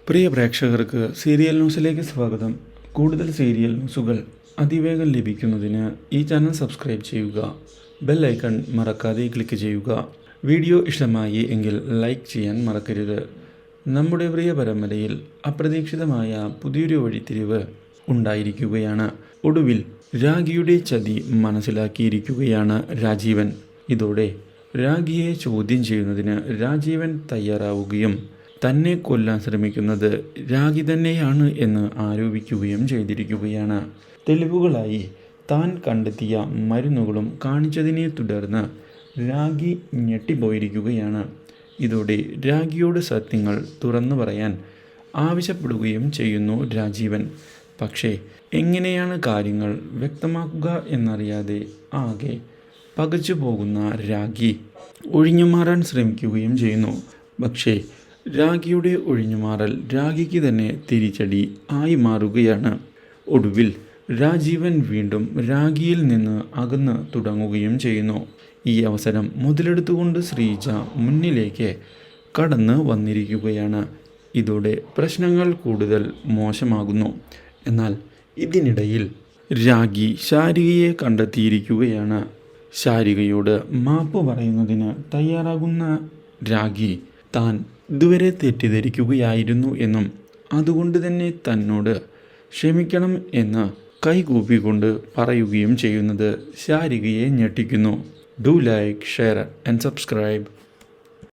പ്രിയ പ്രേക്ഷകർക്ക് സീരിയൽ ന്യൂസിലേക്ക് സ്വാഗതം. കൂടുതൽ സീരിയൽ ന്യൂസുകൾ അതിവേഗം ലഭിക്കുന്നതിന് ഈ ചാനൽ സബ്സ്ക്രൈബ് ചെയ്യുക. ബെൽ ഐക്കൺ മറക്കാതെ ക്ലിക്ക് ചെയ്യുക. വീഡിയോ ഇഷ്ടമായി എങ്കിൽ ലൈക്ക് ചെയ്യാൻ മറക്കരുത്. നമ്മുടെ പ്രിയ പരമ്പരയിൽ അപ്രതീക്ഷിതമായ പുതിയൊരു വഴിത്തിരിവ് ഉണ്ടായിരിക്കുകയാണ്. ഒടുവിൽ രാഖിയുടെ ചതി മനസ്സിലാക്കിയിരിക്കുകയാണ് രാജീവൻ. ഇതോടെ രാഖിയെ ചോദ്യം ചെയ്യുന്നതിന് രാജീവൻ തയ്യാറാവുകയും തന്നെ കൊല്ലാൻ ശ്രമിക്കുന്നത് രാഖി തന്നെയാണ് എന്ന് ആരോപിക്കുകയും ചെയ്തിരിക്കുകയാണ്. തെളിവുകളായി താൻ കണ്ടെത്തിയ മരുന്നുകളും കാണിച്ചതിനെ തുടർന്ന് രാഖി ഞെട്ടിപ്പോയിരിക്കുകയാണ്. ഇതോടെ രാഖിയോട് സത്യങ്ങൾ തുറന്നു പറയാൻ ആവശ്യപ്പെടുകയും ചെയ്യുന്നു രാജീവൻ. പക്ഷേ എങ്ങനെയാണ് കാര്യങ്ങൾ വ്യക്തമാക്കുക എന്നറിയാതെ ആകെ പകച്ചു പോകുന്ന രാഖി ഒഴിഞ്ഞുമാറാൻ ശ്രമിക്കുകയും ചെയ്യുന്നു. പക്ഷേ രാഖിയുടെ ഒഴിഞ്ഞുമാറൽ രാഖിക്ക് തന്നെ തിരിച്ചടി ആയി മാറുകയാണ്. ഒടുവിൽ രാജീവൻ വീണ്ടും രാഖിയിൽ നിന്ന് അകന്ന് തുടങ്ങുകയും ചെയ്യുന്നു. ഈ അവസരം മുതലെടുത്തുകൊണ്ട് ശ്രീജ മുന്നിലേക്ക് കടന്ന് വന്നിരിക്കുകയാണ്. ഇതോടെ പ്രശ്നങ്ങൾ കൂടുതൽ മോശമാകുന്നു. എന്നാൽ ഇതിനിടയിൽ രാഖി ശാരികയെ കണ്ടെത്തിയിരിക്കുകയാണ്. ശാരികയോട് മാപ്പ് പറയുന്നതിന് തയ്യാറാകുന്ന രാഖി താൻ ഇതുവരെ തെറ്റിദ്ധരിക്കുകയായിരുന്നു എന്നും അതുകൊണ്ട് തന്നെ തന്നോട് ക്ഷമിക്കണം എന്ന് കൈകൂപ്പിക്കൊണ്ട് പറയുകയും ചെയ്യുന്നത് ശാരികയെ ഞെട്ടിക്കുന്നു. Do like, share and subscribe.